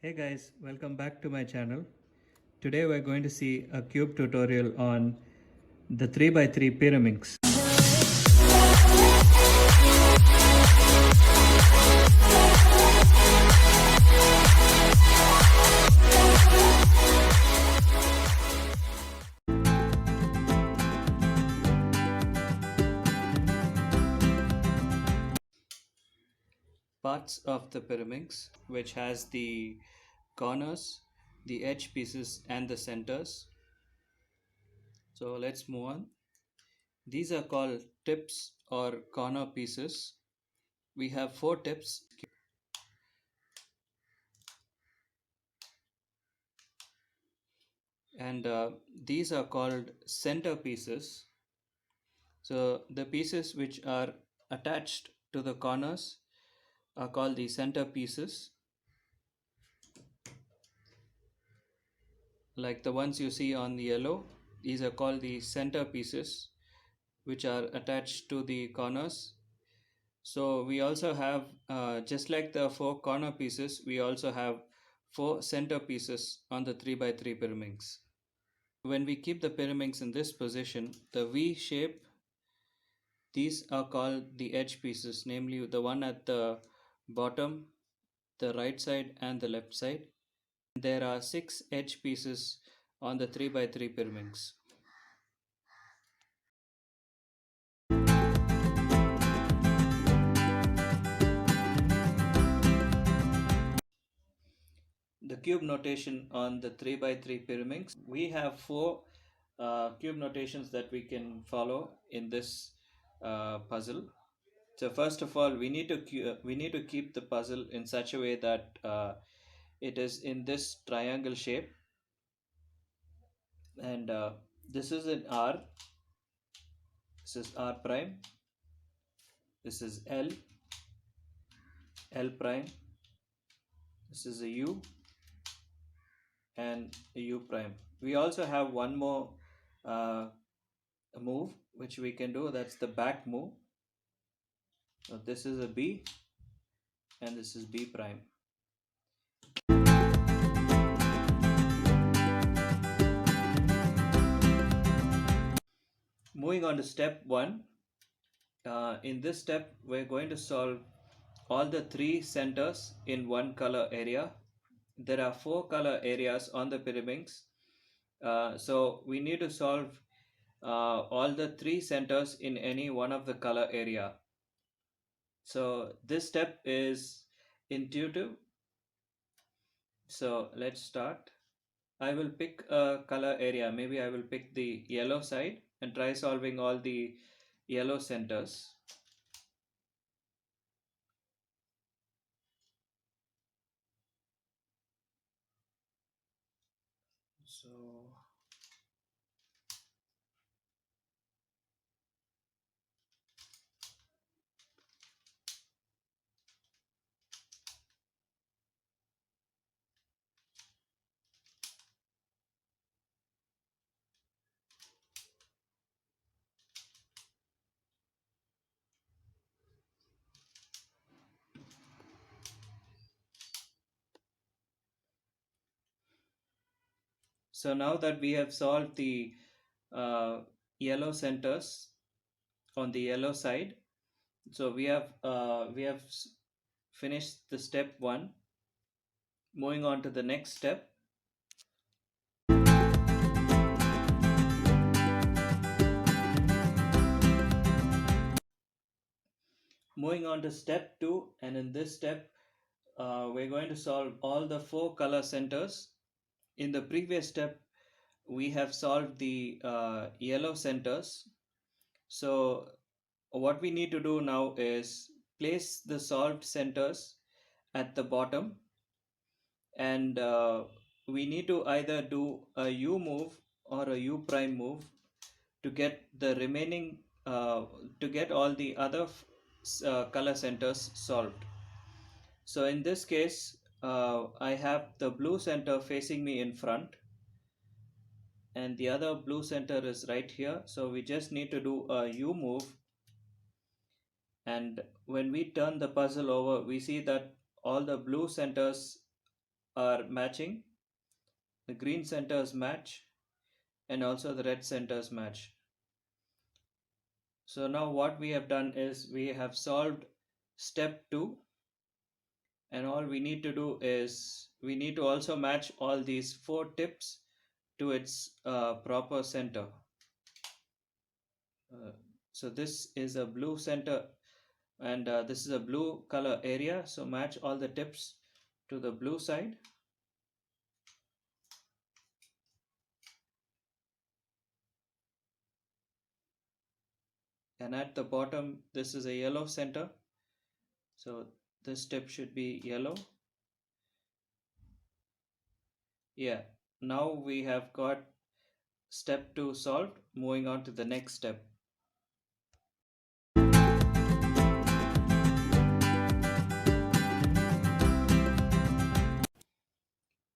Hey guys, welcome back to my channel. Today we're going to see a cube tutorial on the 3x3 Pyraminx. Parts of the Pyraminx, which has the corners, the edge pieces and the centers. So let's move on. These are called tips or corner pieces. We have 4 tips and these are called center pieces. So the pieces which are attached to the corners are called the center pieces, like the ones you see on the yellow. These are called the center pieces which are attached to the corners. So we also have just like the 4 corner pieces, we also have 4 center pieces on the 3x3 Pyraminx. When we keep the Pyraminx in this position, the V shape, these are called the edge pieces, namely the one at the bottom, the right side and the left side. There are 6 edge pieces on the 3x3 Pyraminx. The cube notation on the 3x3 Pyraminx. We have 4 cube notations that we can follow in this puzzle. So first of all, we need to keep the puzzle in such a way that it is in this triangle shape, and this is an R. This is R prime. This is L, L prime. This is a U and a U prime. We also have one more move which we can do. That's the back move. So this is a B and this is B prime. Moving on to step 1. In this step, we're going to solve all the 3 centers in one color area. There are 4 color areas on the Pyraminx. So we need to solve all the 3 centers in any one of the color area. So this step is intuitive. So let's start. I will pick a color area. Maybe I will pick the yellow side and try solving all the yellow centers. So So now that we have solved the yellow centers on the yellow side, so we have finished the step 1. Moving on to the next step. Moving on to step 2, and in this step we're going to solve all the 4 color centers. In the previous step we have solved the yellow centers. So what we need to do now is place the solved centers at the bottom, and we need to either do a U move or a U prime move to get the remaining to get all the other color centers solved. So in this case I have the blue center facing me in front and the other blue center is right here. So we just need to do a U move, and when we turn the puzzle over, we see that all the blue centers are matching, the green centers match, and also the red centers match. So now what we have done is we have solved step 2, and all we need to do is we need to also match all these 4 tips to its proper center. Uh, so this is a blue center, and this is a blue color area, so match all the tips to the blue side. And at the bottom this is a yellow center, so this tip should be yellow. Yeah, now we have got step 2 solved. Moving on to the next step.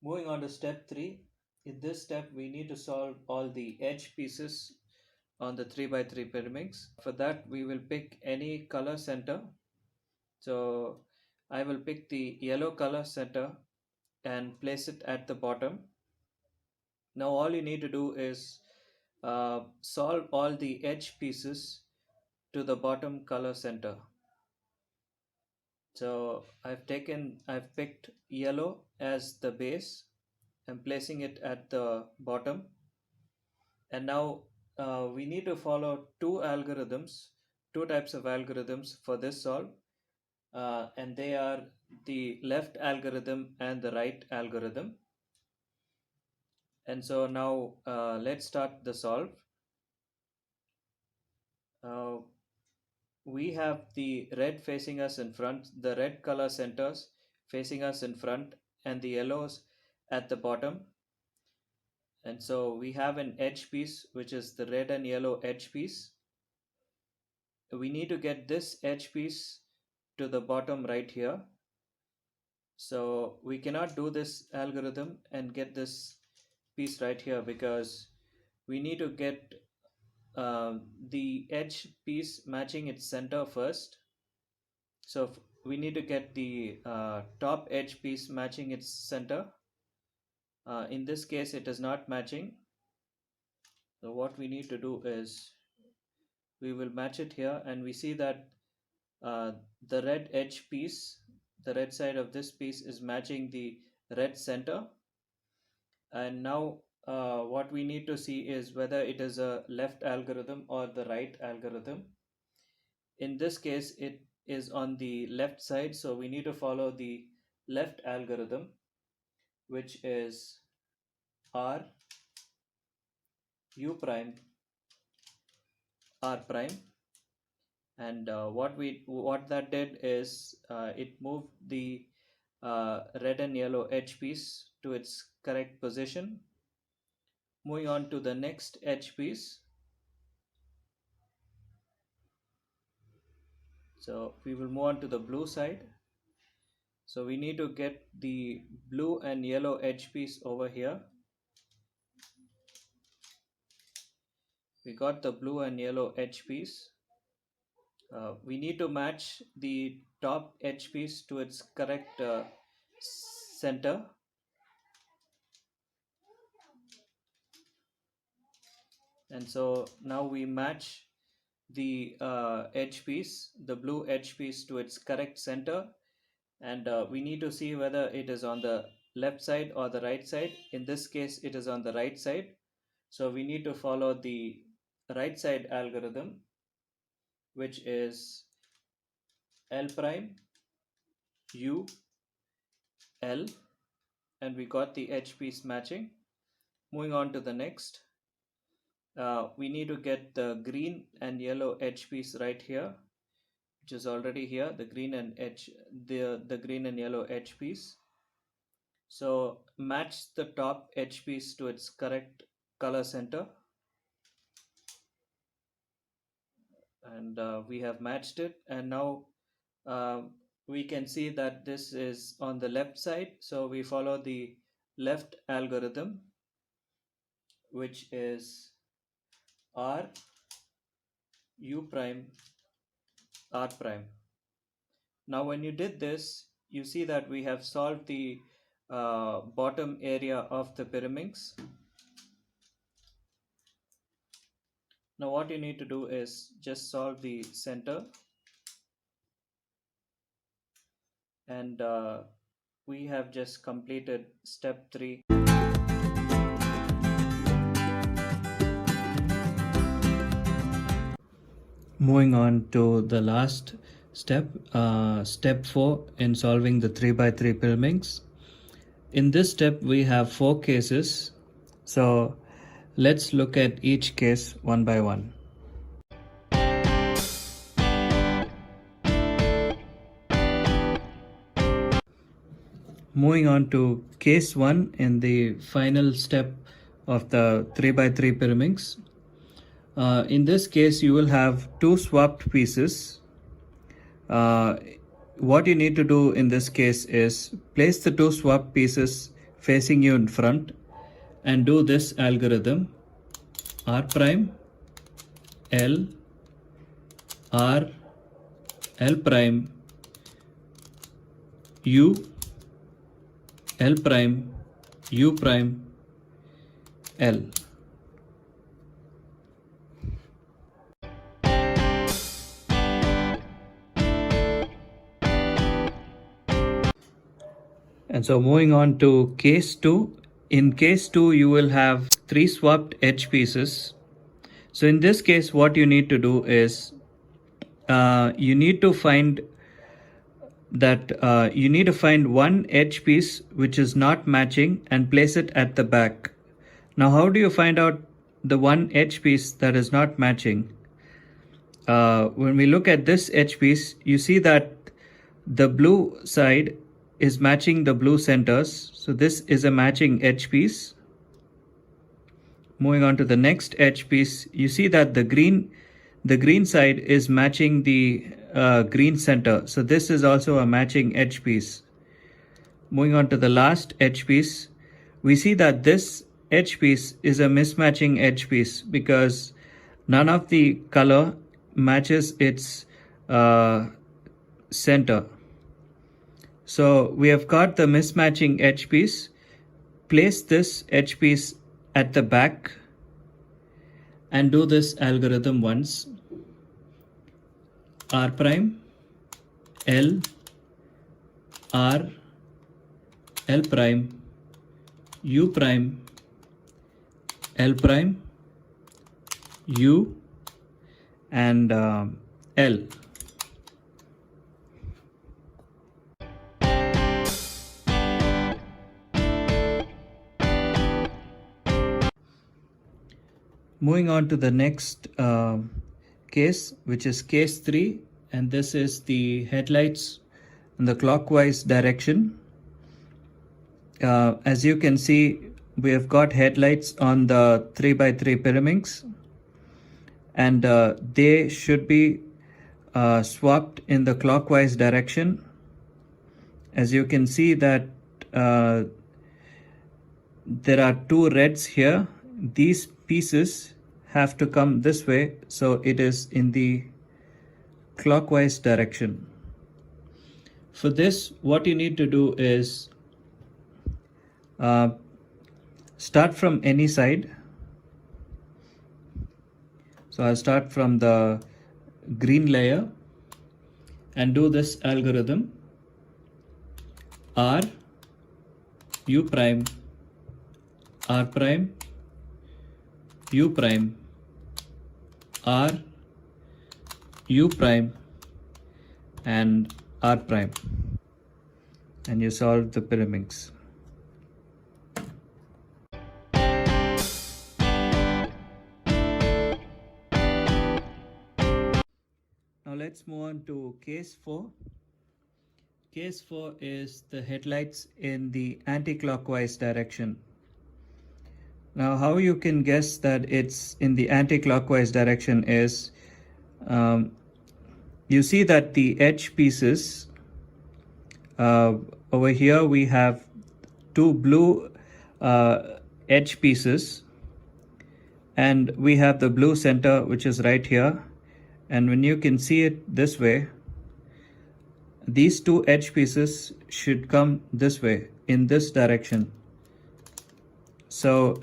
Moving on to step 3. In this step we need to solve all the edge pieces on the 3x3 Pyraminx. For that we will pick any color center. So I will pick the yellow color center and place it at the bottom. Now all you need to do is solve all the edge pieces to the bottom color center. So I've picked yellow as the base. I'm placing it at the bottom. And now we need to follow two types of algorithms for this solve. And they are the left algorithm and the right algorithm. And so now let's start the solve. Uh, we have the red facing us in front, the red color centers facing us in front, and the yellows at the bottom. And so we have an edge piece, which is the red and yellow edge piece. We need to get this edge piece to the bottom right here. So we cannot do this algorithm and get this piece right here, because we need to get the edge piece matching its center first. So we need to get the top edge piece matching its center. In this case it is not matching, so what we need to do is we will match it here, and we see that the red edge piece, the red side of this piece is matching the red center. And now what we need to see is whether it is a left algorithm or the right algorithm. In this case it is on the left side, so we need to follow the left algorithm, which is R U prime R prime. And what that did is it moved the red and yellow edge piece to its correct position. Moving on to the next edge piece. So we will move on to the blue side. So we need to get the blue and yellow edge piece over here. We got the blue and yellow edge piece. We need to match the top edge piece to its correct center. And so now we match the edge piece, the blue edge piece, to its correct center. And we need to see whether it is on the left side or the right side. In this case it is on the right side, so we need to follow the right side algorithm, which is L prime U L, and we got the edge piece matching. Moving on to the next, we need to get the green and yellow edge piece right here, which is already here, the green and green and yellow edge piece. So match the top edge piece to its correct color center, and we have matched it. And now we can see that this is on the left side, so we follow the left algorithm, which is R U prime R prime. Now when you did this, you see that we have solved the bottom area of the Pyraminx. Now what you need to do is just solve the center, and we have just completed step 3. Moving on to the last step, step 4 in solving the 3x3 Pyraminx. In this step we have 4 cases, so let's look at each case one by one. Moving on to case 1 in the final step of the 3x3 Pyraminx. In this case you will have 2 swapped pieces. What you need to do in this case is place the 2 swapped pieces facing you in front and do this algorithm: R prime, L, R, L prime, U, L prime, U prime, L. And so moving on to case 2. In case 2 you will have 3 swapped edge pieces. So in this case what you need to do is you need to find one edge piece which is not matching and place it at the back. Now how do you find out the one edge piece that is not matching? When we look at this edge piece, you see that the blue side is matching the blue centers, so this is a matching edge piece. Moving on to the next edge piece, you see that the green side is matching the green center, so this is also a matching edge piece. Moving on to the last edge piece, we see that this edge piece is a mismatching edge piece because none of the color matches its center. So we have got the mismatching edge piece. Place this edge piece at the back and do this algorithm once: R prime, L, R, L prime, U prime, L prime, U, and L. Moving on to the next case, which is case 3, and this is the headlights in the clockwise direction. As you can see, we have got headlights on the 3x3 Pyraminx, and they should be swapped in the clockwise direction. As you can see that there are 2 reds here. These pieces have to come this way, so it is in the clockwise direction. For this, what you need to do is start from any side. So I'll start from the green layer and do this algorithm: R, U prime, R prime, U prime, R, U prime, and R prime, and you solve the Pyraminx. Now let's move on to case 4. Case 4 is the headlights in the anti-clockwise direction. Now how you can guess that it's in the anti-clockwise direction is you see that the edge pieces over here, we have 2 blue edge pieces, and we have the blue center which is right here. And when you can see it this way, these 2 edge pieces should come this way. in this direction. So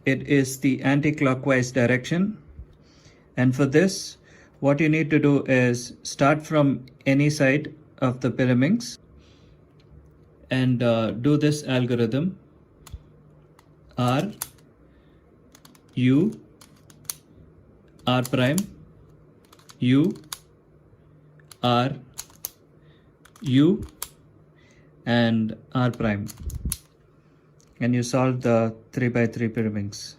it is the anti-clockwise direction. And for this, what you need to do is start from any side of the Pyraminx and do this algorithm. R, U, R prime, U, R, U, and R prime. And you solve the 3 by 3 Pyraminx.